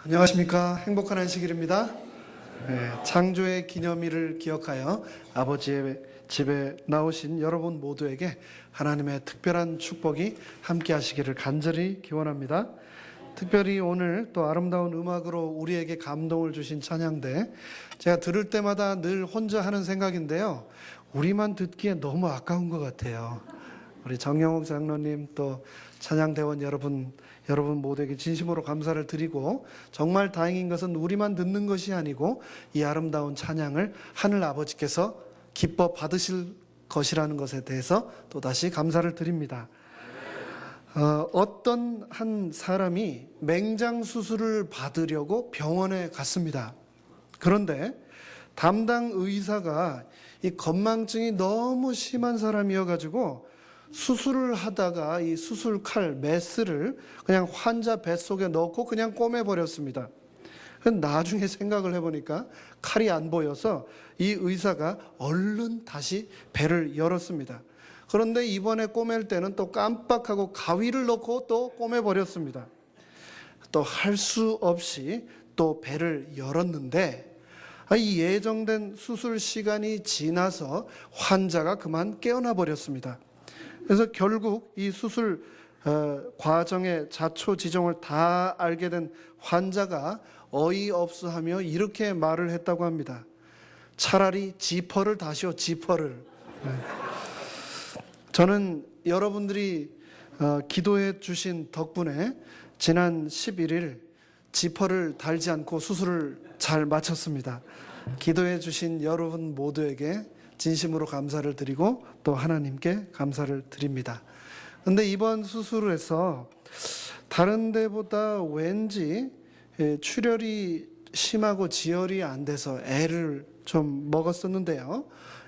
안녕하십니까. 행복한 안식일입니다. 창조의 기념일을 기억하여 아버지의 집에 나오신 여러분 모두에게 하나님의 특별한 축복이 함께 하시기를 간절히 기원합니다. 특별히 오늘 또 아름다운 음악으로 우리에게 감동을 주신 찬양대, 제가 들을 때마다 늘 혼자 하는 생각인데요, 우리만 듣기에 너무 아까운 것 같아요. 우리 정영욱 장로님, 또 찬양대원 여러분 모두에게 진심으로 감사를 드리고, 정말 다행인 것은 우리만 듣는 것이 아니고 이 아름다운 찬양을 하늘 아버지께서 기뻐 받으실 것이라는 것에 대해서 또다시 감사를 드립니다. 어떤 한 사람이 맹장 수술을 받으려고 병원에 갔습니다. 그런데 담당 의사가 이 건망증이 너무 심한 사람이어가지고 수술을 하다가 이 수술 칼, 메스를 그냥 환자 뱃속에 넣고 그냥 꼬매버렸습니다. 나중에 생각을 해보니까 칼이 안 보여서 이 의사가 얼른 다시 배를 열었습니다. 그런데 이번에 꼬맬 때는 또 깜빡하고 가위를 넣고 또 꼬매버렸습니다. 또 할 수 없이 또 배를 열었는데, 이 예정된 수술 시간이 지나서 환자가 그만 깨어나 버렸습니다. 그래서 결국 이 수술 과정의 자초지종을 다 알게 된 환자가 어이없어하며 이렇게 말을 했다고 합니다. 차라리 지퍼를 다시오, 지퍼를. 저는 여러분들이 기도해 주신 덕분에 지난 11일 지퍼를 달지 않고 수술을 잘 마쳤습니다. 기도해 주신 여러분 모두에게 진심으로 감사를 드리고 또 하나님께 감사를 드립니다. 그런데 이번 수술에서 다른 데보다 왠지 출혈이 심하고 지혈이 안 돼서 애를 좀 먹었었는데요,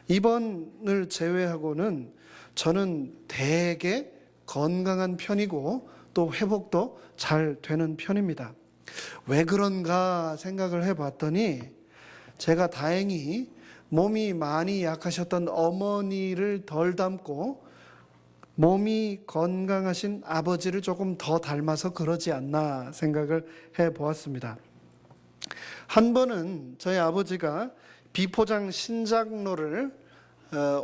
이번을 제외하고는 저는 되게 건강한 편이고 또 회복도 잘 되는 편입니다. 왜 그런가 생각을 해봤더니, 제가 다행히 몸이 많이 약하셨던 어머니를 덜 닮고 몸이 건강하신 아버지를 조금 더 닮아서 그러지 않나 생각을 해보았습니다. 한 번은 저희 아버지가 비포장 신장로를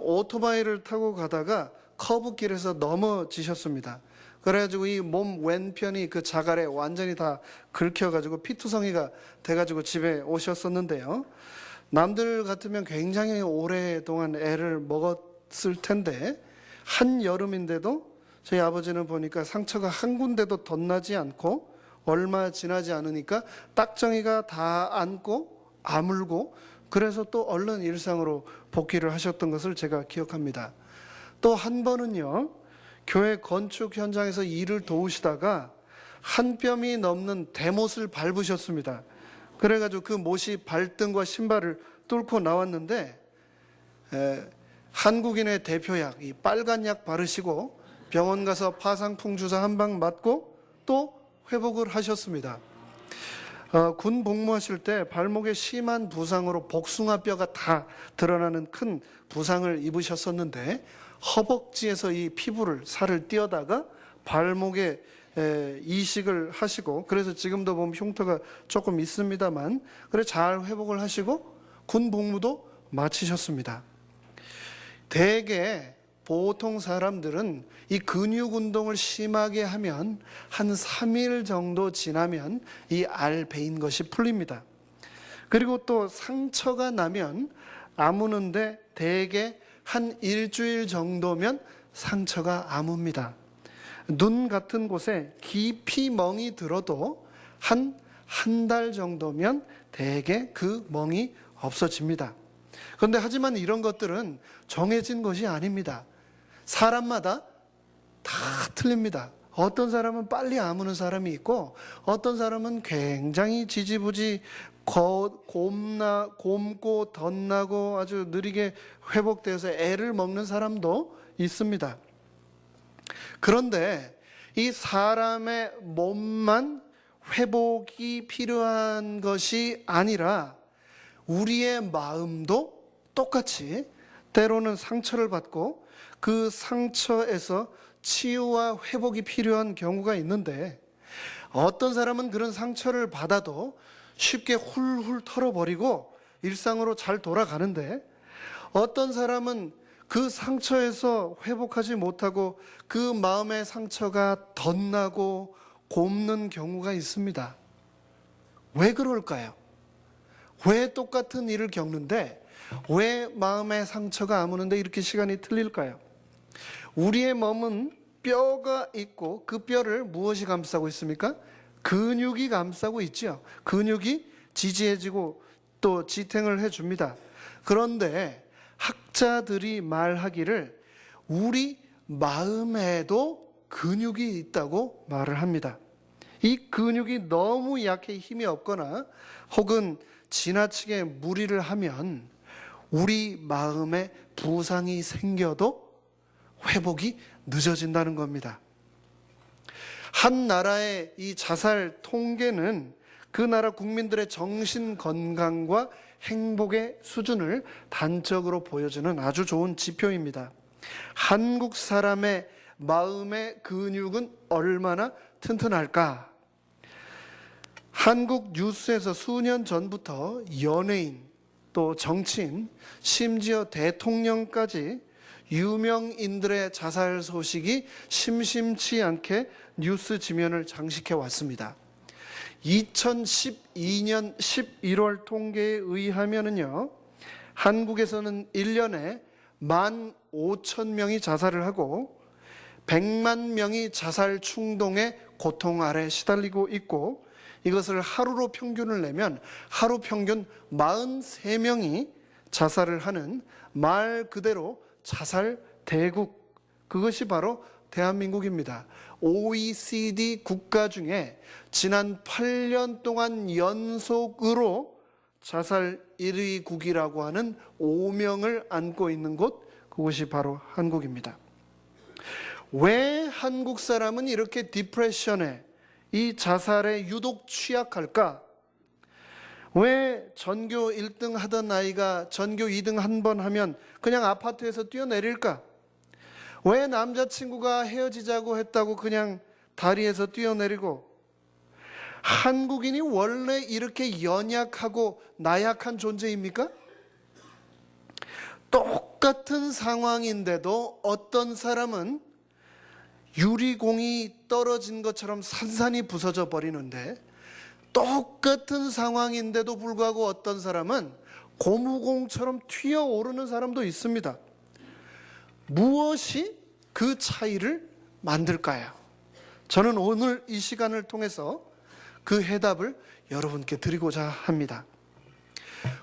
오토바이를 타고 가다가 커브길에서 넘어지셨습니다. 그래가지고 이 몸 왼편이 그 자갈에 완전히 다 긁혀가지고 피투성이가 돼가지고 집에 오셨었는데요, 남들 같으면 굉장히 오랫동안 애를 먹었을 텐데 한여름인데도 저희 아버지는 보니까 상처가 한 군데도 덧나지 않고 얼마 지나지 않으니까 딱정이가 다 안고 아물고, 그래서 또 얼른 일상으로 복귀를 하셨던 것을 제가 기억합니다. 또 한 번은요, 교회 건축 현장에서 일을 도우시다가 한 뼘이 넘는 대못을 밟으셨습니다. 그래가지고 그 못이 발등과 신발을 뚫고 나왔는데, 한국인의 대표약, 이 빨간 약 바르시고 병원 가서 파상풍 주사 한 방 맞고 또 회복을 하셨습니다. 군 복무하실 때 발목에 심한 부상으로 복숭아뼈가 다 드러나는 큰 부상을 입으셨었는데, 허벅지에서 이 피부를 살을 띄어다가 발목에 이식을 하시고, 그래서 지금도 보면 흉터가 조금 있습니다만 그래 잘 회복을 하시고 군 복무도 마치셨습니다. 대개 보통 사람들은 이 근육 운동을 심하게 하면 한 3일 정도 지나면 이 알 베인 것이 풀립니다. 그리고 또 상처가 나면 아무는데 대개 한 일주일 정도면 상처가 아뭅니다. 눈 같은 곳에 깊이 멍이 들어도 한 달 정도면 대개 그 멍이 없어집니다. 그런데 하지만 이런 것들은 정해진 것이 아닙니다. 사람마다 다 틀립니다. 어떤 사람은 빨리 아무는 사람이 있고, 어떤 사람은 굉장히 지지부지 곪고 덧나고 아주 느리게 회복돼서 애를 먹는 사람도 있습니다. 그런데 이 사람의 몸만 회복이 필요한 것이 아니라 우리의 마음도 똑같이 때로는 상처를 받고 그 상처에서 치유와 회복이 필요한 경우가 있는데, 어떤 사람은 그런 상처를 받아도 쉽게 훌훌 털어버리고 일상으로 잘 돌아가는데, 어떤 사람은 그 상처에서 회복하지 못하고 그 마음의 상처가 덧나고 곪는 경우가 있습니다. 왜 그럴까요? 왜 똑같은 일을 겪는데 왜 마음의 상처가 아무는데 이렇게 시간이 틀릴까요? 우리의 몸은 뼈가 있고 그 뼈를 무엇이 감싸고 있습니까? 근육이 감싸고 있죠. 근육이 지지해지고 또 지탱을 해줍니다. 그런데 학자들이 말하기를 우리 마음에도 근육이 있다고 말을 합니다. 이 근육이 너무 약해 힘이 없거나 혹은 지나치게 무리를 하면 우리 마음에 부상이 생겨도 회복이 늦어진다는 겁니다. 한 나라의 이 자살 통계는 그 나라 국민들의 정신 건강과 행복의 수준을 단적으로 보여주는 아주 좋은 지표입니다. 한국 사람의 마음의 근육은 얼마나 튼튼할까? 한국 뉴스에서 수년 전부터 연예인, 또 정치인, 심지어 대통령까지 유명인들의 자살 소식이 심심치 않게 뉴스 지면을 장식해 왔습니다. 2012년 11월 통계에 의하면요, 한국에서는 1년에 15,000명이 자살을 하고 100만 명이 자살 충동의 고통 아래 시달리고 있고, 이것을 하루로 평균을 내면 하루 평균 43명이 자살을 하는 말 그대로 자살 대국, 그것이 바로 대한민국입니다. OECD 국가 중에 지난 8년 동안 연속으로 자살 1위국이라고 하는 오명을 안고 있는 곳, 그것이 바로 한국입니다. 왜 한국 사람은 이렇게 디프레션에, 이 자살에 유독 취약할까? 왜 전교 1등 하던 아이가 전교 2등 한 번 하면 그냥 아파트에서 뛰어내릴까? 왜 남자친구가 헤어지자고 했다고 그냥 다리에서 뛰어내리고? 한국인이 원래 이렇게 연약하고 나약한 존재입니까? 똑같은 상황인데도 어떤 사람은 유리공이 떨어진 것처럼 산산이 부서져 버리는데, 똑같은 상황인데도 불구하고 어떤 사람은 고무공처럼 튀어오르는 사람도 있습니다. 무엇이 그 차이를 만들까요? 저는 오늘 이 시간을 통해서 그 해답을 여러분께 드리고자 합니다.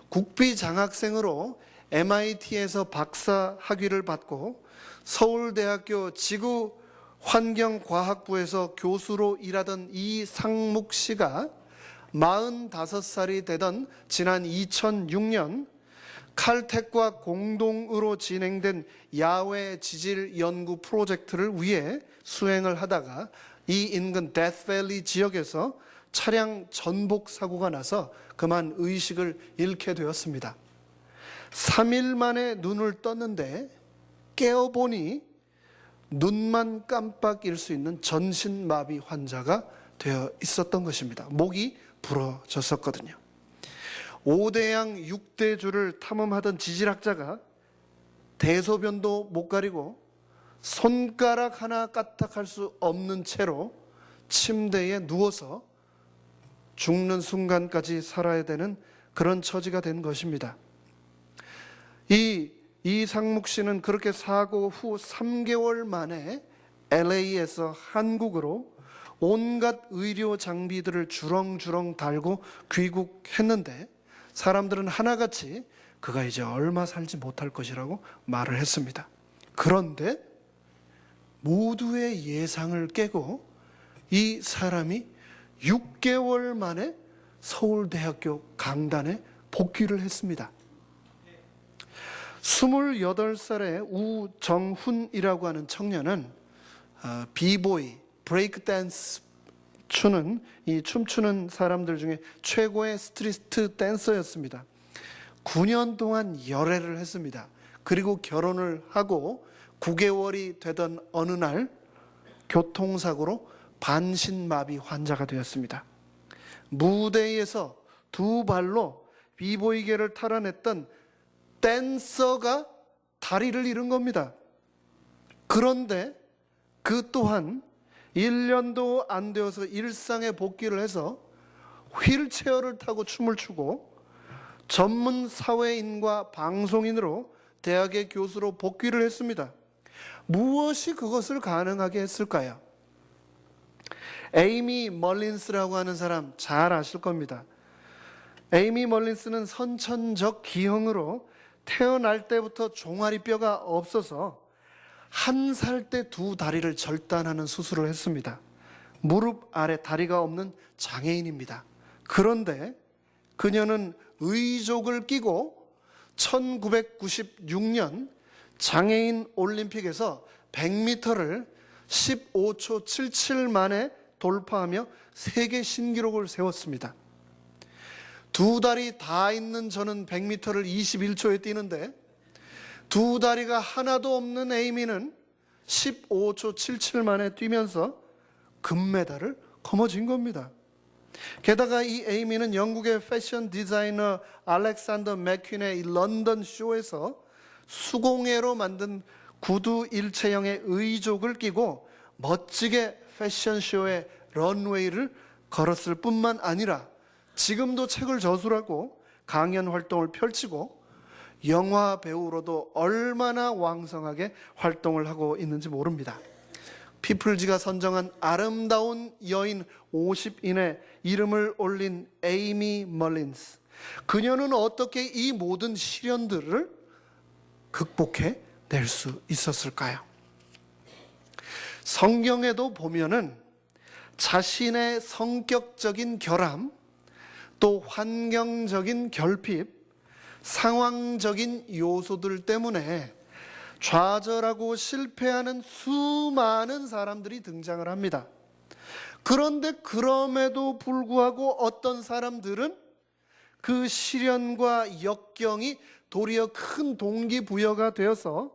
국비장학생으로 MIT에서 박사 학위를 받고 서울대학교 지구환경과학부에서 교수로 일하던 이상묵 씨가 45살이 되던 지난 2006년 칼텍과 공동으로 진행된 야외 지질 연구 프로젝트를 위해 수행을 하다가 이 인근 데스밸리 지역에서 차량 전복 사고가 나서 그만 의식을 잃게 되었습니다. 3일 만에 눈을 떴는데 깨어보니 눈만 깜빡일 수 있는 전신마비 환자가 되어 있었던 것입니다. 목이 부러졌었거든요. 5대양 6대주를 탐험하던 지질학자가 대소변도 못 가리고 손가락 하나 까딱할 수 없는 채로 침대에 누워서 죽는 순간까지 살아야 되는 그런 처지가 된 것입니다. 이상묵 씨는 그렇게 사고 후 3개월 만에 LA에서 한국으로 온갖 의료 장비들을 주렁주렁 달고 귀국했는데, 사람들은 하나같이 그가 이제 얼마 살지 못할 것이라고 말을 했습니다. 그런데 모두의 예상을 깨고 이 사람이 6개월 만에 서울대학교 강단에 복귀를 했습니다. 28살의 우정훈이라고 하는 청년은 비보이, 브레이크 댄스 춤추는 사람들 중에 최고의 스트리트 댄서였습니다. 9년 동안 열애를 했습니다. 그리고 결혼을 하고 9개월이 되던 어느 날 교통사고로 반신마비 환자가 되었습니다. 무대에서 두 발로 비보이게를 탈환했던 댄서가 다리를 잃은 겁니다. 그런데 그 또한 1년도 안 되어서 일상에 복귀를 해서 휠체어를 타고 춤을 추고 전문 사회인과 방송인으로 대학의 교수로 복귀를 했습니다. 무엇이 그것을 가능하게 했을까요? 에이미 멀린스라고 하는 사람 잘 아실 겁니다. 에이미 멀린스는 선천적 기형으로 태어날 때부터 종아리뼈가 없어서 1살 때 두 다리를 절단하는 수술을 했습니다. 무릎 아래 다리가 없는 장애인입니다. 그런데 그녀는 의족을 끼고 1996년 장애인 올림픽에서 100m를 15초 77 만에 돌파하며 세계 신기록을 세웠습니다. 두 다리 다 있는 저는 100m를 21초에 뛰는데 두 다리가 하나도 없는 에이미는 15초 77 만에 뛰면서 금메달을 거머쥔 겁니다. 게다가 이 에이미는 영국의 패션 디자이너 알렉산더 맥퀸의 런던 쇼에서 수공예로 만든 구두 일체형의 의족을 끼고 멋지게 패션쇼의 런웨이를 걸었을 뿐만 아니라 지금도 책을 저술하고 강연 활동을 펼치고 영화 배우로도 얼마나 왕성하게 활동을 하고 있는지 모릅니다. 피플지가 선정한 아름다운 여인 50인의 이름을 올린 에이미 멀린스. 그녀는 어떻게 이 모든 시련들을 극복해 낼 수 있었을까요? 성경에도 보면은 자신의 성격적인 결함, 또 환경적인 결핍, 상황적인 요소들 때문에 좌절하고 실패하는 수많은 사람들이 등장을 합니다. 그런데 그럼에도 불구하고 어떤 사람들은 그 시련과 역경이 도리어 큰 동기부여가 되어서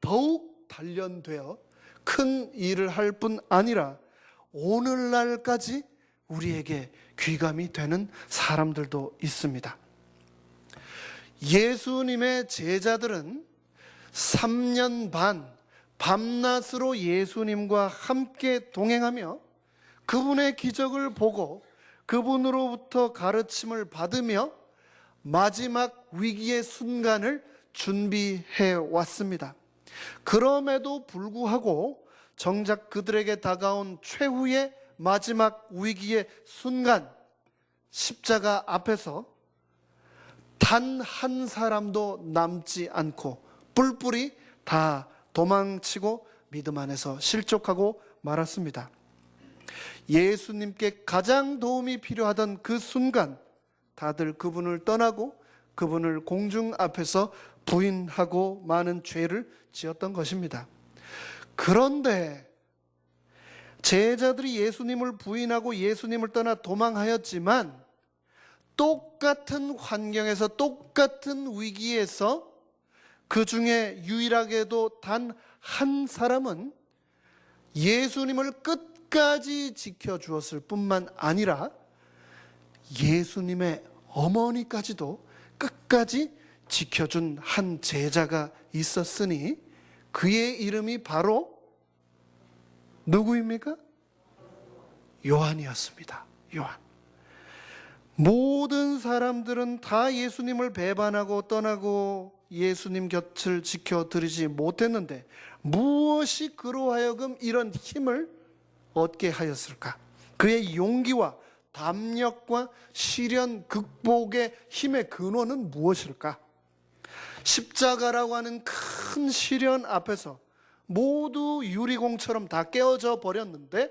더욱 단련되어 큰 일을 할 뿐 아니라 오늘날까지 우리에게 귀감이 되는 사람들도 있습니다. 예수님의 제자들은 3년 반 밤낮으로 예수님과 함께 동행하며 그분의 기적을 보고 그분으로부터 가르침을 받으며 마지막 위기의 순간을 준비해 왔습니다. 그럼에도 불구하고 정작 그들에게 다가온 최후의 마지막 위기의 순간, 십자가 앞에서 단 한 사람도 남지 않고 뿔뿔이 다 도망치고 믿음 안에서 실족하고 말았습니다. 예수님께 가장 도움이 필요하던 그 순간 다들 그분을 떠나고 그분을 공중 앞에서 부인하고 많은 죄를 지었던 것입니다. 그런데 제자들이 예수님을 부인하고 예수님을 떠나 도망하였지만 똑같은 환경에서 똑같은 위기에서 그 중에 유일하게도 단 한 사람은 예수님을 끝까지 지켜주었을 뿐만 아니라 예수님의 어머니까지도 끝까지 지켜준 한 제자가 있었으니 그의 이름이 바로 누구입니까? 요한이었습니다. 요한. 모든 사람들은 다 예수님을 배반하고 떠나고 예수님 곁을 지켜드리지 못했는데 무엇이 그로 하여금 이런 힘을 얻게 하였을까? 그의 용기와 담력과 시련 극복의 힘의 근원은 무엇일까? 십자가라고 하는 큰 시련 앞에서 모두 유리공처럼 다 깨어져 버렸는데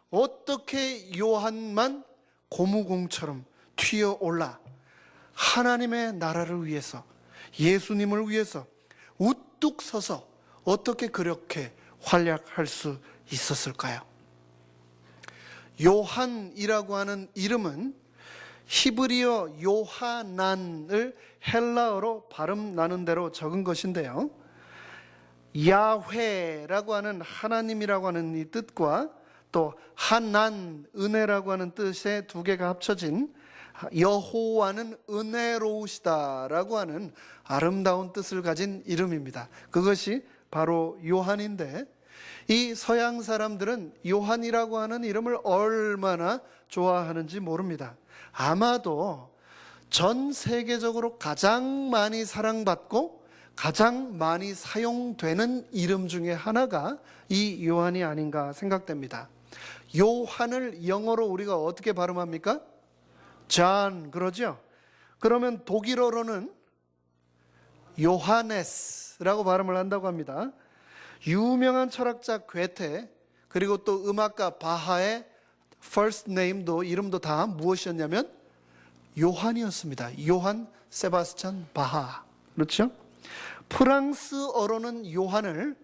어떻게 요한만 고무공처럼 튀어올라 하나님의 나라를 위해서 예수님을 위해서 우뚝 서서 어떻게 그렇게 활약할 수 있었을까요? 요한이라고 하는 이름은 히브리어 요하난을 헬라어로 발음 나는 대로 적은 것인데요, 야훼라고 하는 하나님이라고 하는 이 뜻과 또 하난, 은혜라고 하는 뜻의 두 개가 합쳐진 여호와는 은혜로우시다라고 하는 아름다운 뜻을 가진 이름입니다. 그것이 바로 요한인데, 이 서양 사람들은 요한이라고 하는 이름을 얼마나 좋아하는지 모릅니다. 아마도 전 세계적으로 가장 많이 사랑받고 가장 많이 사용되는 이름 중에 하나가 이 요한이 아닌가 생각됩니다. 요한을 영어로 우리가 어떻게 발음합니까? 존, 그러죠? 그러면 독일어로는 요하네스라고 발음을 한다고 합니다. 유명한 철학자 괴테, 그리고 또 음악가 바하의 first name도, 이름도 다 무엇이었냐면 요한이었습니다. 요한 세바스찬 바하. 그렇죠? 프랑스어로는 요한을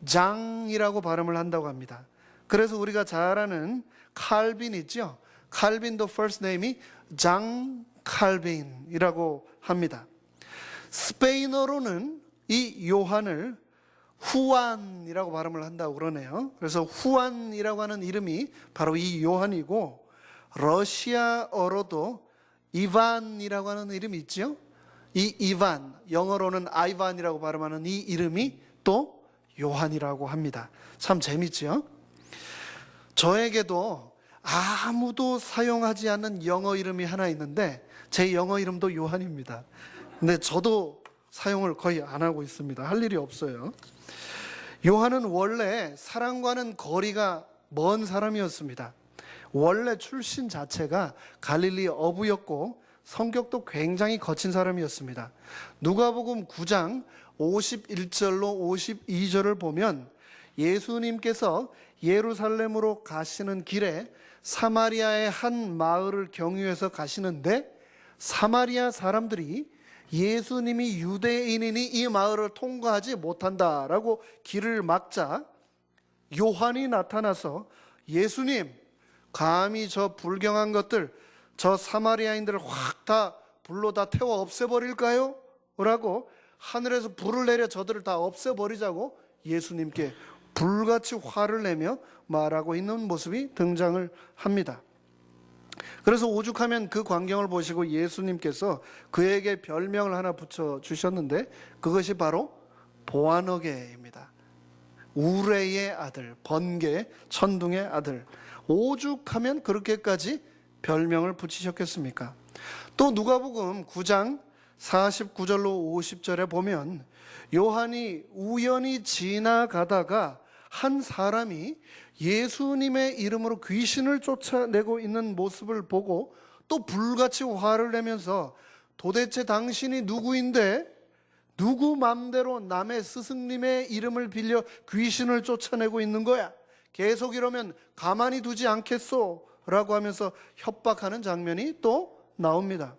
장이라고 발음을 한다고 합니다. 그래서 우리가 잘 아는 칼빈 있죠? 칼빈도 first name이 장 칼빈이라고 합니다. 스페인어로는 이 요한을 후안이라고 발음을 한다고 그러네요. 그래서 후안이라고 하는 이름이 바로 이 요한이고, 러시아어로도 이반이라고 하는 이름이 있죠. 이 이반, 영어로는 아이반이라고 발음하는 이 이름이 또 요한이라고 합니다. 참 재밌죠? 저에게도 아무도 사용하지 않는 영어 이름이 하나 있는데 제 영어 이름도 요한입니다. 근데 저도 사용을 거의 안 하고 있습니다. 할 일이 없어요. 요한은 원래 사랑과는 거리가 먼 사람이었습니다. 원래 출신 자체가 갈릴리 어부였고 성격도 굉장히 거친 사람이었습니다. 누가복음 9장 51절로 52절을 보면 예수님께서 예루살렘으로 가시는 길에 사마리아의 한 마을을 경유해서 가시는데, 사마리아 사람들이 예수님이 유대인이니 이 마을을 통과하지 못한다라고 길을 막자 요한이 나타나서 예수님, 감히 저 불경한 것들, 저 사마리아인들을 확 다 불로 다 태워 없애버릴까요? 라고 하늘에서 불을 내려 저들을 다 없애버리자고 예수님께 불같이 화를 내며 말하고 있는 모습이 등장을 합니다. 그래서 오죽하면 그 광경을 보시고 예수님께서 그에게 별명을 하나 붙여주셨는데, 그것이 바로 보아너게입니다. 우레의 아들, 번개, 천둥의 아들. 오죽하면 그렇게까지 별명을 붙이셨겠습니까? 또 누가복음 9장 49절로 50절에 보면 요한이 우연히 지나가다가 한 사람이 예수님의 이름으로 귀신을 쫓아내고 있는 모습을 보고 또 불같이 화를 내면서 도대체 당신이 누구인데 누구 맘대로 남의 스승님의 이름을 빌려 귀신을 쫓아내고 있는 거야? 계속 이러면 가만히 두지 않겠소? 라고 하면서 협박하는 장면이 또 나옵니다.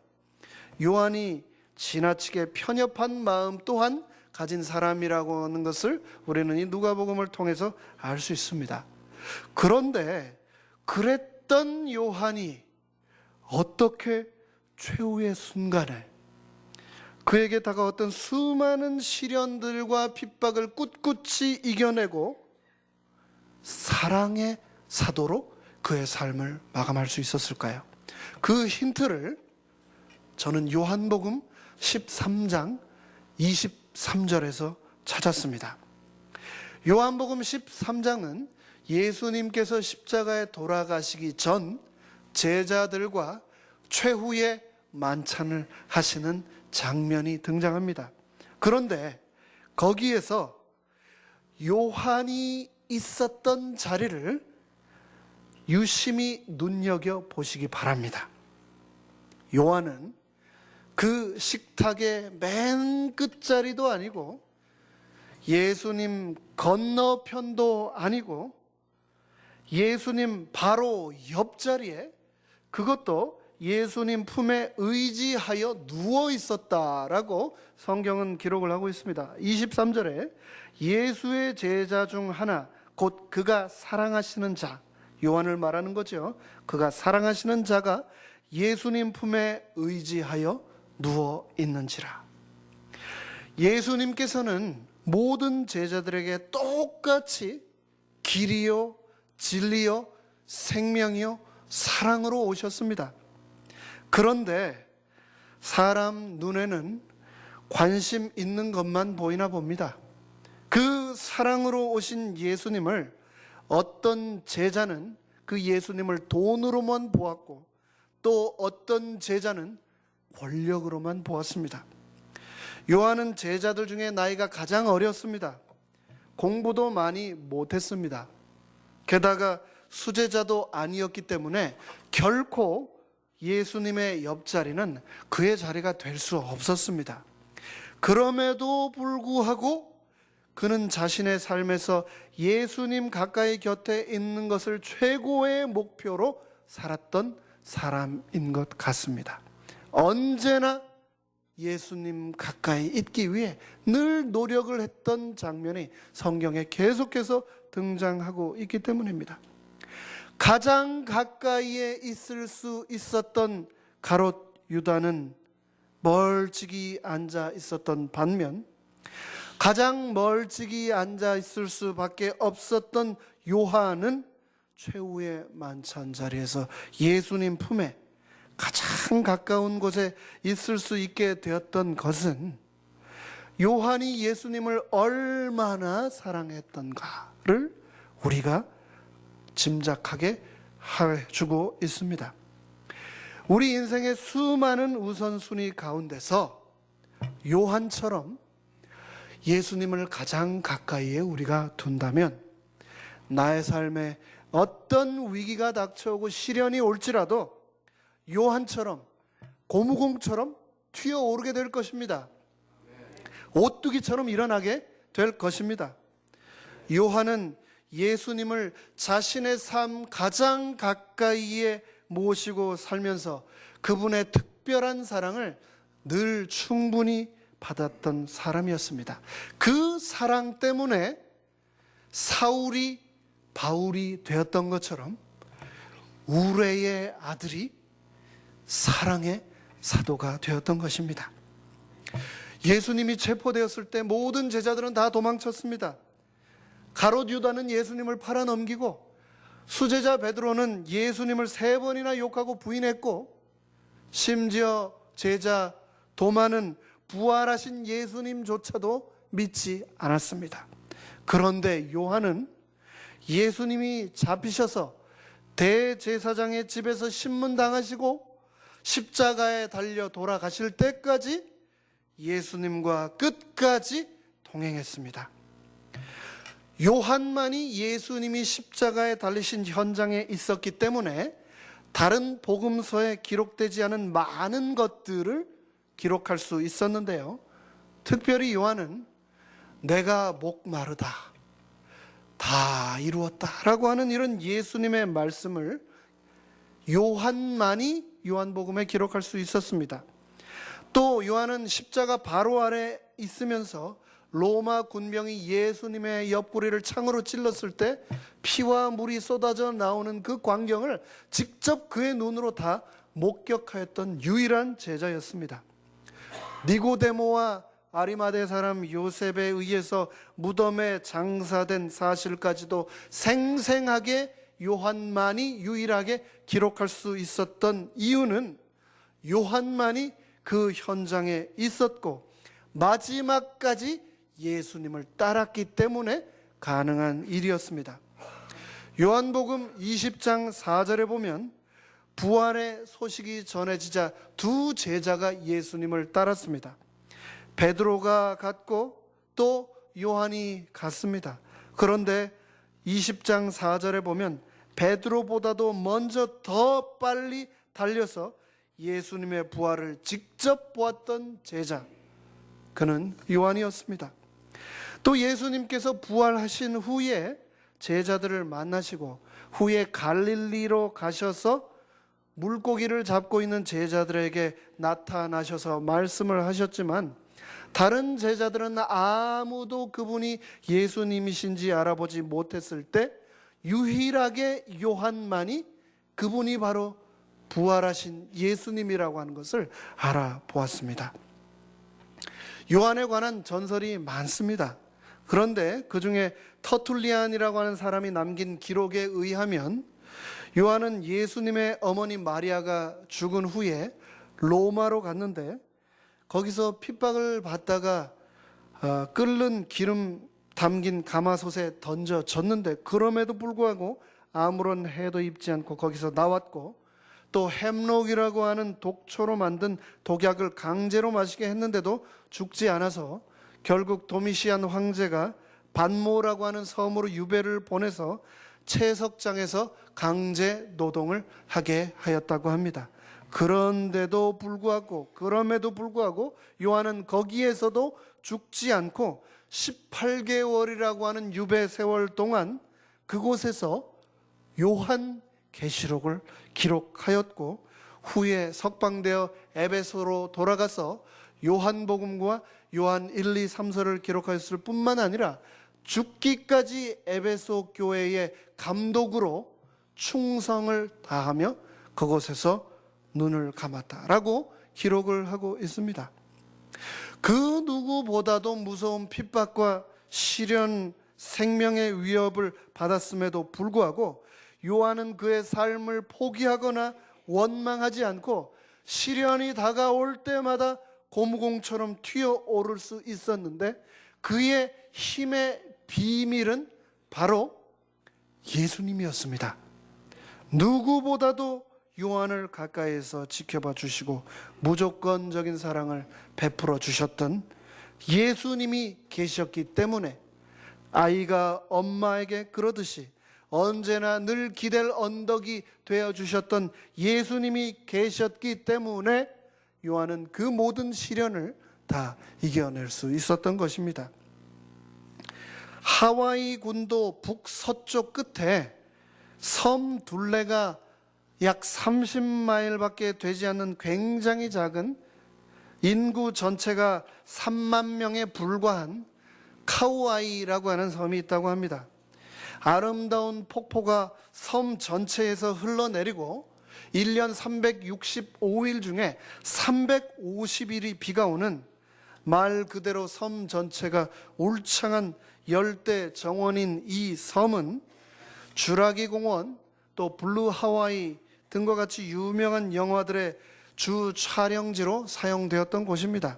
요한이 지나치게 편협한 마음 또한 가진 사람이라고 하는 것을 우리는 이 누가복음을 통해서 알 수 있습니다. 그런데 그랬던 요한이 어떻게 최후의 순간에 그에게 다가왔던 수많은 시련들과 핍박을 꿋꿋이 이겨내고 사랑의 사도로 그의 삶을 마감할 수 있었을까요? 그 힌트를 저는 요한복음 13장 23절에서 찾았습니다. 요한복음 13장은 예수님께서 십자가에 돌아가시기 전 제자들과 최후의 만찬을 하시는 장면이 등장합니다. 그런데 거기에서 요한이 있었던 자리를 유심히 눈여겨 보시기 바랍니다. 요한은 그 식탁의 맨 끝자리도 아니고 예수님 건너편도 아니고 예수님 바로 옆자리에, 그것도 예수님 품에 의지하여 누워 있었다라고 성경은 기록을 하고 있습니다. 23절에 예수의 제자 중 하나, 곧 그가 사랑하시는 자, 요한을 말하는 거죠. 그가 사랑하시는 자가 예수님 품에 의지하여 누워 있는지라. 예수님께서는 모든 제자들에게 똑같이 길이요 진리요 생명이요 사랑으로 오셨습니다. 그런데 사람 눈에는 관심 있는 것만 보이나 봅니다. 그 사랑으로 오신 예수님을 어떤 제자는 그 예수님을 돈으로만 보았고, 또 어떤 제자는 권력으로만 보았습니다. 요한은 제자들 중에 나이가 가장 어렸습니다. 공부도 많이 못했습니다. 게다가 수제자도 아니었기 때문에 결코 예수님의 옆자리는 그의 자리가 될 수 없었습니다. 그럼에도 불구하고 그는 자신의 삶에서 예수님 가까이 곁에 있는 것을 최고의 목표로 살았던 사람인 것 같습니다. 언제나 예수님 가까이 있기 위해 늘 노력을 했던 장면이 성경에 계속해서 등장하고 있기 때문입니다. 가장 가까이에 있을 수 있었던 가롯 유다는 멀찍이 앉아 있었던 반면, 가장 멀찍이 앉아 있을 수밖에 없었던 요한은 최후의 만찬 자리에서 예수님 품에 가장 가까운 곳에 있을 수 있게 되었던 것은 요한이 예수님을 얼마나 사랑했던가를 우리가 짐작하게 해주고 있습니다. 우리 인생의 수많은 우선순위 가운데서 요한처럼 예수님을 가장 가까이에 우리가 둔다면 나의 삶에 어떤 위기가 닥쳐오고 시련이 올지라도 요한처럼, 고무공처럼 튀어오르게 될 것입니다. 오뚜기처럼 일어나게 될 것입니다. 요한은 예수님을 자신의 삶 가장 가까이에 모시고 살면서 그분의 특별한 사랑을 늘 충분히 받았던 사람이었습니다. 그 사랑 때문에 사울이 바울이 되었던 것처럼 우레의 아들이 사랑의 사도가 되었던 것입니다. 예수님이 체포되었을 때 모든 제자들은 다 도망쳤습니다. 가롯 유다는 예수님을 팔아넘기고, 수제자 베드로는 예수님을 3번이나 욕하고 부인했고, 심지어 제자 도마는 부활하신 예수님조차도 믿지 않았습니다. 그런데 요한은 예수님이 잡히셔서 대제사장의 집에서 신문당하시고 십자가에 달려 돌아가실 때까지 예수님과 끝까지 동행했습니다. 요한만이 예수님이 십자가에 달리신 현장에 있었기 때문에 다른 복음서에 기록되지 않은 많은 것들을 기록할 수 있었는데요, 특별히 요한은 내가 목마르다, 다 이루었다 라고 하는 이런 예수님의 말씀을 요한만이 요한복음에 기록할 수 있었습니다. 또 요한은 십자가 바로 아래 있으면서 로마 군병이 예수님의 옆구리를 창으로 찔렀을 때 피와 물이 쏟아져 나오는 그 광경을 직접 그의 눈으로 다 목격하였던 유일한 제자였습니다. 니고데모와 아리마대 사람 요셉에 의해서 무덤에 장사된 사실까지도 생생하게 요한만이 유일하게 기록할 수 있었던 이유는 요한만이 그 현장에 있었고 마지막까지 예수님을 따랐기 때문에 가능한 일이었습니다. 요한복음 20장 4절에 보면 부활의 소식이 전해지자 두 제자가 예수님을 따랐습니다. 베드로가 갔고 또 요한이 갔습니다. 그런데 20장 4절에 보면 베드로보다도 먼저 더 빨리 달려서 예수님의 부활을 직접 보았던 제자, 그는 요한이었습니다. 또 예수님께서 부활하신 후에 제자들을 만나시고 후에 갈릴리로 가셔서 물고기를 잡고 있는 제자들에게 나타나셔서 말씀을 하셨지만 다른 제자들은 아무도 그분이 예수님이신지 알아보지 못했을 때 유일하게 요한만이 그분이 바로 부활하신 예수님이라고 하는 것을 알아보았습니다. 요한에 관한 전설이 많습니다. 그런데 그 중에 터툴리안이라고 하는 사람이 남긴 기록에 의하면 요한은 예수님의 어머니 마리아가 죽은 후에 로마로 갔는데 거기서 핍박을 받다가 끓는 기름 담긴 가마솥에 던져졌는데 그럼에도 불구하고 아무런 해도 입지 않고 거기서 나왔고, 또 햄록이라고 하는 독초로 만든 독약을 강제로 마시게 했는데도 죽지 않아서 결국 도미시안 황제가 반모라고 하는 섬으로 유배를 보내서 채석장에서 강제 노동을 하게 하였다고 합니다. 그럼에도 불구하고 요한은 거기에서도 죽지 않고 18개월이라고 하는 유배 세월 동안 그곳에서 요한 계시록을 기록하였고, 후에 석방되어 에베소로 돌아가서 요한복음과 요한 1, 2, 3서를 기록하였을 뿐만 아니라 죽기까지 에베소 교회의 감독으로 충성을 다하며 그곳에서 눈을 감았다라고 기록을 하고 있습니다. 그 누구보다도 무서운 핍박과 시련, 생명의 위협을 받았음에도 불구하고 요한은 그의 삶을 포기하거나 원망하지 않고 시련이 다가올 때마다 고무공처럼 튀어오를 수 있었는데, 그의 힘의 비밀은 바로 예수님이었습니다. 누구보다도 요한을 가까이에서 지켜봐 주시고 무조건적인 사랑을 베풀어 주셨던 예수님이 계셨기 때문에, 아이가 엄마에게 그러듯이 언제나 늘 기댈 언덕이 되어 주셨던 예수님이 계셨기 때문에 요한은 그 모든 시련을 다 이겨낼 수 있었던 것입니다. 하와이 군도 북서쪽 끝에 섬 둘레가 약 30마일밖에 되지 않는 굉장히 작은, 인구 전체가 3만 명에 불과한 카우아이라고 하는 섬이 있다고 합니다. 아름다운 폭포가 섬 전체에서 흘러내리고 1년 365일 중에 350일이 비가 오는, 말 그대로 섬 전체가 울창한 열대 정원인 이 섬은 주라기 공원, 또 블루 하와이 등과 같이 유명한 영화들의 주 촬영지로 사용되었던 곳입니다.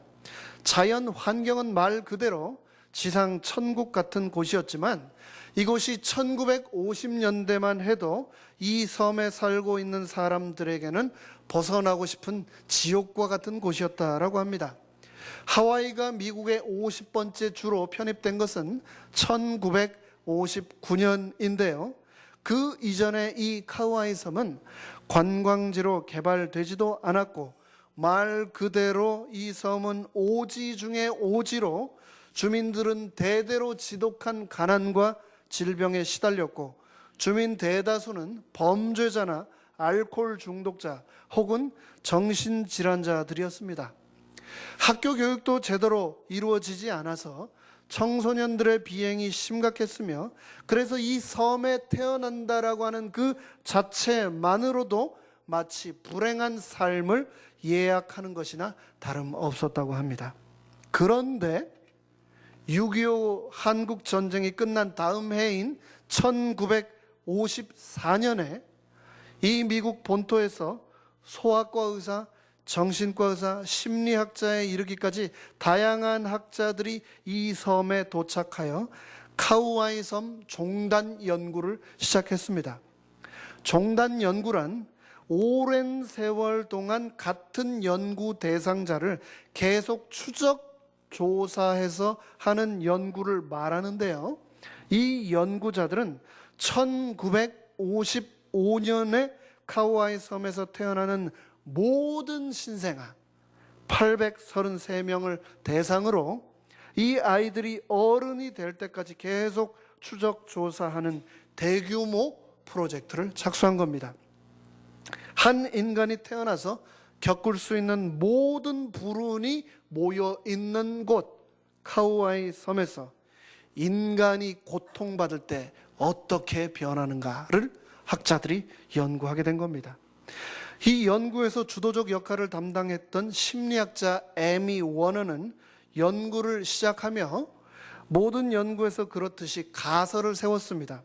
자연 환경은 말 그대로 지상 천국 같은 곳이었지만 이곳이 1950년대만 해도 이 섬에 살고 있는 사람들에게는 벗어나고 싶은 지옥과 같은 곳이었다라고 합니다. 하와이가 미국의 50번째 주로 편입된 것은 1959년인데요. 그 이전에 이 카우아이 섬은 관광지로 개발되지도 않았고, 말 그대로 이 섬은 오지 중에 오지로 주민들은 대대로 지독한 가난과 질병에 시달렸고, 주민 대다수는 범죄자나 알코올 중독자 혹은 정신질환자들이었습니다. 학교 교육도 제대로 이루어지지 않아서 청소년들의 비행이 심각했으며, 그래서 이 섬에 태어난다라고 하는 그 자체만으로도 마치 불행한 삶을 예약하는 것이나 다름없었다고 합니다. 그런데 6.25 한국 전쟁이 끝난 다음 해인 1954년에 이 미국 본토에서 소아과 의사, 정신과 의사, 심리학자에 이르기까지 다양한 학자들이 이 섬에 도착하여 카우아이 섬 종단 연구를 시작했습니다. 종단 연구란 오랜 세월 동안 같은 연구 대상자를 계속 추적 조사해서 하는 연구를 말하는데요. 이 연구자들은 1955년에 카우아이 섬에서 태어나는 모든 신생아 833명을 대상으로 이 아이들이 어른이 될 때까지 계속 추적 조사하는 대규모 프로젝트를 착수한 겁니다. 한 인간이 태어나서 겪을 수 있는 모든 불운이 모여 있는 곳 카우아이 섬에서 인간이 고통받을 때 어떻게 변하는가를 학자들이 연구하게 된 겁니다. 이 연구에서 주도적 역할을 담당했던 심리학자 에미 워너는 연구를 시작하며 모든 연구에서 그렇듯이 가설을 세웠습니다.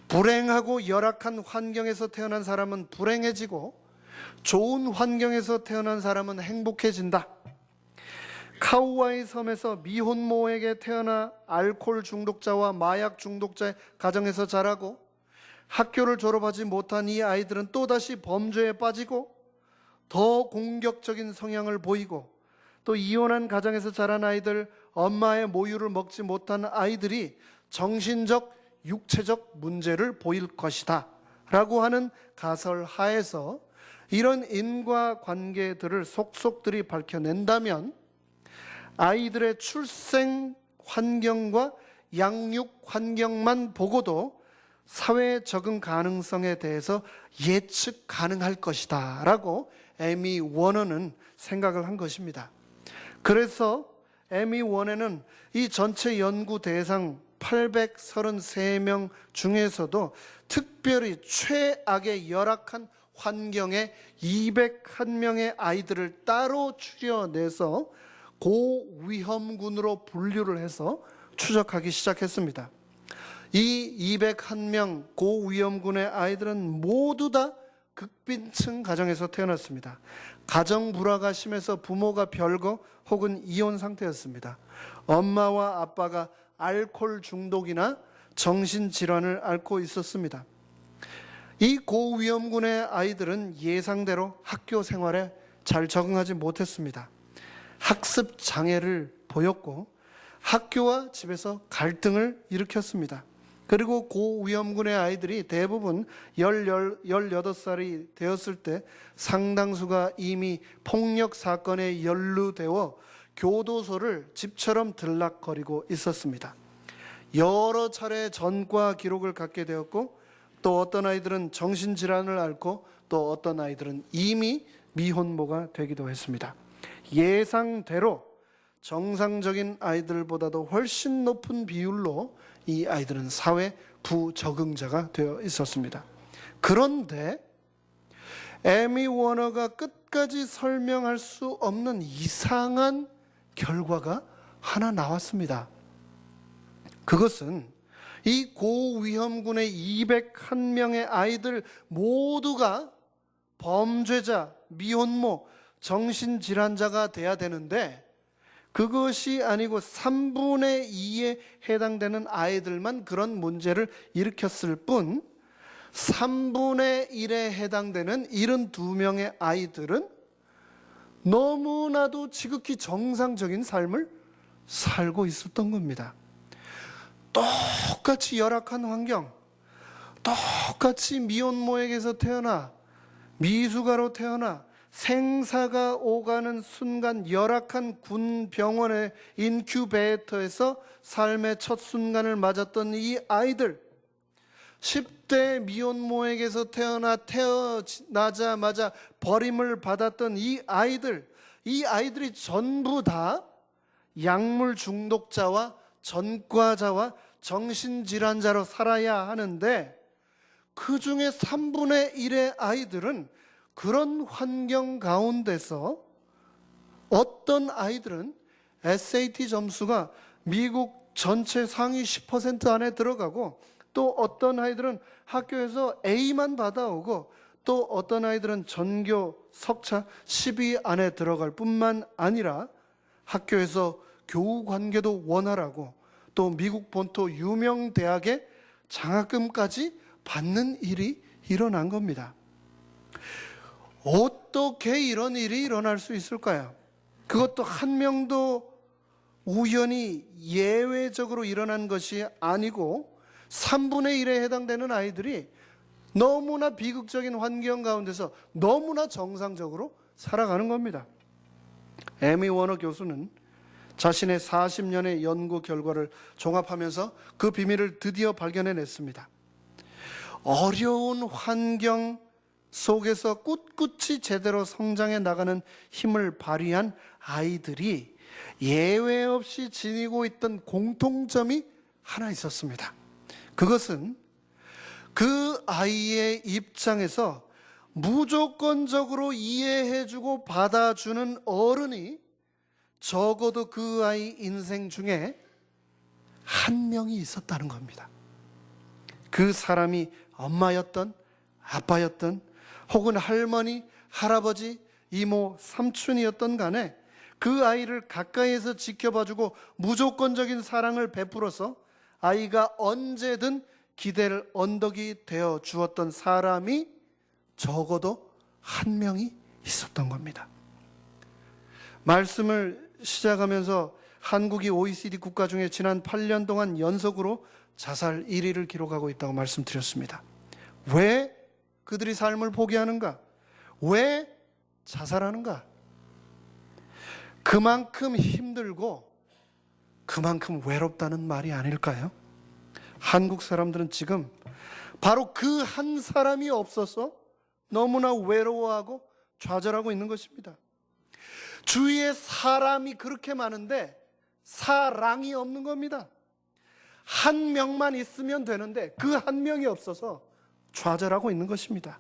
불행하고 열악한 환경에서 태어난 사람은 불행해지고 좋은 환경에서 태어난 사람은 행복해진다. 카우아이 섬에서 미혼모에게 태어나 알코올 중독자와 마약 중독자의 가정에서 자라고 학교를 졸업하지 못한 이 아이들은 또다시 범죄에 빠지고 더 공격적인 성향을 보이고, 또 이혼한 가정에서 자란 아이들, 엄마의 모유를 먹지 못한 아이들이 정신적, 육체적 문제를 보일 것이다 라고 하는 가설 하에서 이런 인과관계들을 속속들이 밝혀낸다면 아이들의 출생 환경과 양육 환경만 보고도 사회 적응 가능성에 대해서 예측 가능할 것이다 라고 에미 워너는 생각을 한 것입니다. 그래서 에미 워너는 이 전체 연구 대상 833명 중에서도 특별히 최악의 열악한 환경에 201명의 아이들을 따로 추려내서 고위험군으로 분류를 해서 추적하기 시작했습니다. 이 201명 고위험군의 아이들은 모두 다 극빈층 가정에서 태어났습니다. 가정 불화가 심해서 부모가 별거 혹은 이혼 상태였습니다. 엄마와 아빠가 알코올 중독이나 정신질환을 앓고 있었습니다. 이 고위험군의 아이들은 예상대로 학교 생활에 잘 적응하지 못했습니다. 학습 장애를 보였고 학교와 집에서 갈등을 일으켰습니다. 그리고 고위험군의 아이들이 대부분 18살이 되었을 때 상당수가 이미 폭력 사건에 연루되어 교도소를 집처럼 들락거리고 있었습니다. 여러 차례 전과 기록을 갖게 되었고, 또 어떤 아이들은 정신질환을 앓고 또 어떤 아이들은 이미 미혼모가 되기도 했습니다. 예상대로 정상적인 아이들보다도 훨씬 높은 비율로 이 아이들은 사회 부적응자가 되어 있었습니다. 그런데 에미 워너가 끝까지 설명할 수 없는 이상한 결과가 하나 나왔습니다. 그것은 이 고위험군의 201명의 아이들 모두가 범죄자, 미혼모, 정신질환자가 돼야 되는데 그것이 아니고 3분의 2에 해당되는 아이들만 그런 문제를 일으켰을 뿐 3분의 1에 해당되는 72명의 아이들은 너무나도 지극히 정상적인 삶을 살고 있었던 겁니다. 똑같이 열악한 환경, 똑같이 미혼모에게서 태어나 미숙아로 태어나 생사가 오가는 순간 열악한 군 병원의 인큐베이터에서 삶의 첫 순간을 맞았던 이 아이들, 10대 미혼모에게서 태어나자마자 버림을 받았던 이 아이들이 전부 다 약물 중독자와 전과자와 정신질환자로 살아야 하는데 그 중에 3분의 1의 아이들은 그런 환경 가운데서 어떤 아이들은 SAT 점수가 미국 전체 상위 10% 안에 들어가고 또 어떤 아이들은 학교에서 A만 받아오고 또 어떤 아이들은 전교 석차 10위 안에 들어갈 뿐만 아니라 학교에서 교우 관계도 원활하고 또 미국 본토 유명 대학의 장학금까지 받는 일이 일어난 겁니다. 어떻게 이런 일이 일어날 수 있을까요? 그것도 한 명도 우연히 예외적으로 일어난 것이 아니고 3분의 1에 해당되는 아이들이 너무나 비극적인 환경 가운데서 너무나 정상적으로 살아가는 겁니다. 에미 워너 교수는 자신의 40년의 연구 결과를 종합하면서 그 비밀을 드디어 발견해냈습니다. 어려운 환경 속에서 꿋꿋이 제대로 성장해 나가는 힘을 발휘한 아이들이 예외 없이 지니고 있던 공통점이 하나 있었습니다. 그것은 그 아이의 입장에서 무조건적으로 이해해주고 받아주는 어른이 적어도 그 아이 인생 중에 한 명이 있었다는 겁니다. 그 사람이 엄마였던 아빠였던 혹은 할머니, 할아버지, 이모, 삼촌이었던 간에 그 아이를 가까이에서 지켜봐주고 무조건적인 사랑을 베풀어서 아이가 언제든 기댈 언덕이 되어 주었던 사람이 적어도 한 명이 있었던 겁니다. 말씀을 시작하면서 한국이 OECD 국가 중에 지난 8년 동안 연속으로 자살 1위를 기록하고 있다고 말씀드렸습니다. 왜 그들이 삶을 포기하는가? 왜 자살하는가? 그만큼 힘들고 그만큼 외롭다는 말이 아닐까요? 한국 사람들은 지금 바로 그 한 사람이 없어서 너무나 외로워하고 좌절하고 있는 것입니다. 주위에 사람이 그렇게 많은데 사랑이 없는 겁니다. 한 명만 있으면 되는데 그 한 명이 없어서 좌절하고 있는 것입니다.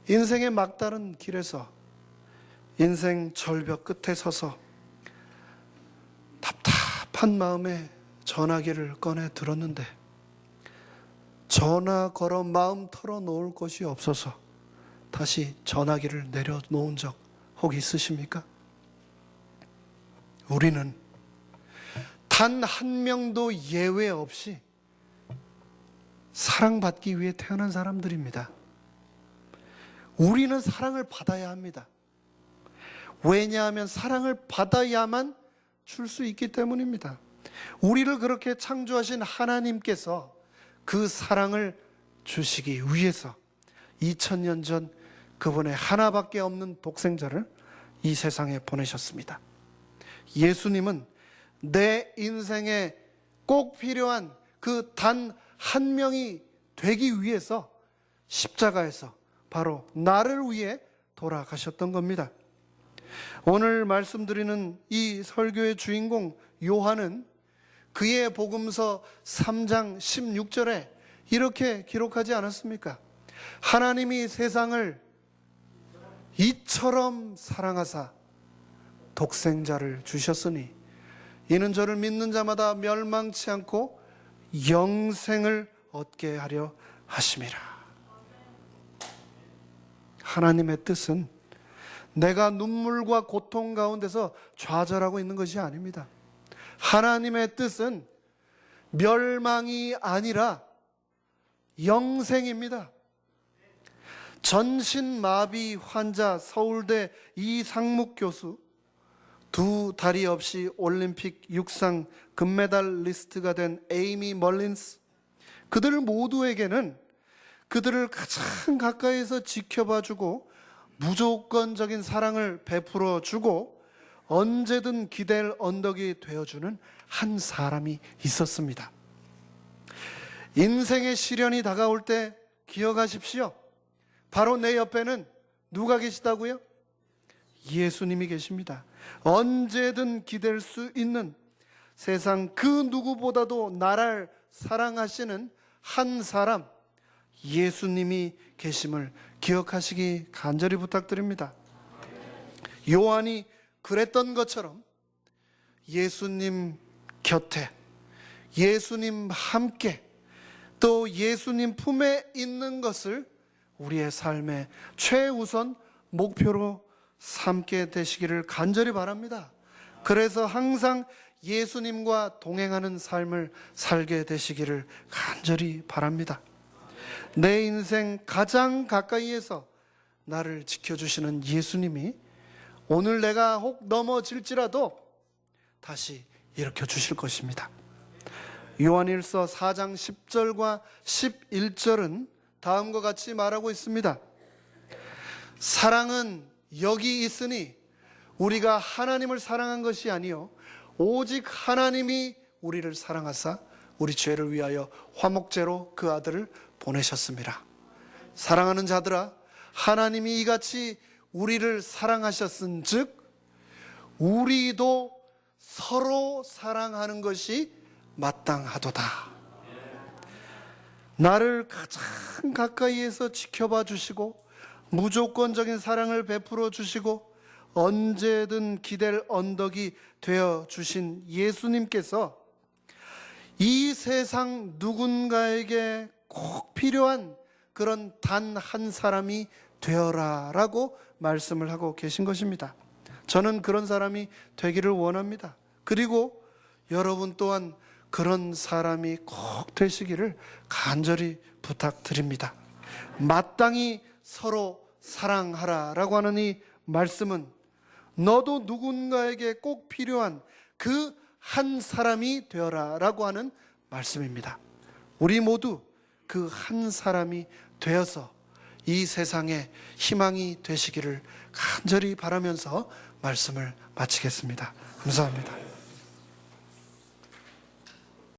인생의 막다른 길에서 인생 절벽 끝에 서서 답답한 마음에 전화기를 꺼내 들었는데 전화 걸어 마음 털어놓을 곳이 없어서 다시 전화기를 내려놓은 적 혹 있으십니까? 우리는 단 한 명도 예외 없이 사랑받기 위해 태어난 사람들입니다. 우리는 사랑을 받아야 합니다. 왜냐하면 사랑을 받아야만 줄 수 있기 때문입니다. 우리를 그렇게 창조하신 하나님께서 그 사랑을 주시기 위해서 2000년 전 그분의 하나밖에 없는 독생자를 이 세상에 보내셨습니다. 예수님은 내 인생에 꼭 필요한 그 단 한 명이 되기 위해서 십자가에서 바로 나를 위해 돌아가셨던 겁니다. 오늘 말씀드리는 이 설교의 주인공 요한은 그의 복음서 3장 16절에 이렇게 기록하지 않았습니까? 하나님이 세상을 이처럼 사랑하사 독생자를 주셨으니 이는 저를 믿는 자마다 멸망치 않고 영생을 얻게 하려 하심이라. 하나님의 뜻은 내가 눈물과 고통 가운데서 좌절하고 있는 것이 아닙니다. 하나님의 뜻은 멸망이 아니라 영생입니다. 전신마비 환자 서울대 이상묵 교수, 두 다리 없이 올림픽 육상 금메달리스트가 된 에이미 멀린스, 그들 모두에게는 그들을 가장 가까이서 지켜봐주고 무조건적인 사랑을 베풀어주고 언제든 기댈 언덕이 되어주는 한 사람이 있었습니다. 인생의 시련이 다가올 때 기억하십시오. 바로 내 옆에는 누가 계시다고요? 예수님이 계십니다. 언제든 기댈 수 있는, 세상 그 누구보다도 나를 사랑하시는 한 사람, 예수님이 계심을 기억하시기 간절히 부탁드립니다. 요한이 그랬던 것처럼 예수님 곁에, 예수님 함께, 또 예수님 품에 있는 것을 우리의 삶의 최우선 목표로 삼게 되시기를 간절히 바랍니다. 그래서 항상 예수님과 동행하는 삶을 살게 되시기를 간절히 바랍니다. 내 인생 가장 가까이에서 나를 지켜주시는 예수님이 오늘 내가 혹 넘어질지라도 다시 일으켜 주실 것입니다. 요한일서 4장 10절과 11절은 다음과 같이 말하고 있습니다. 사랑은 여기 있으니 우리가 하나님을 사랑한 것이 아니요 오직 하나님이 우리를 사랑하사 우리 죄를 위하여 화목제로 그 아들을 보내셨습니다. 사랑하는 자들아, 하나님이 이같이 우리를 사랑하셨은 즉 우리도 서로 사랑하는 것이 마땅하도다. 나를 가장 가까이에서 지켜봐 주시고 무조건적인 사랑을 베풀어 주시고 언제든 기댈 언덕이 되어 주신 예수님께서 이 세상 누군가에게 꼭 필요한 그런 단 한 사람이 되어라라고 말씀을 하고 계신 것입니다. 저는 그런 사람이 되기를 원합니다. 그리고 여러분 또한 그런 사람이 꼭 되시기를 간절히 부탁드립니다. 마땅히 서로 사랑하라라고 하는 이 말씀은 너도 누군가에게 꼭 필요한 그 한 사람이 되어라라고 하는 말씀입니다. 우리 모두 그 한 사람이 되어서 이 세상에 희망이 되시기를 간절히 바라면서 말씀을 마치겠습니다. 감사합니다.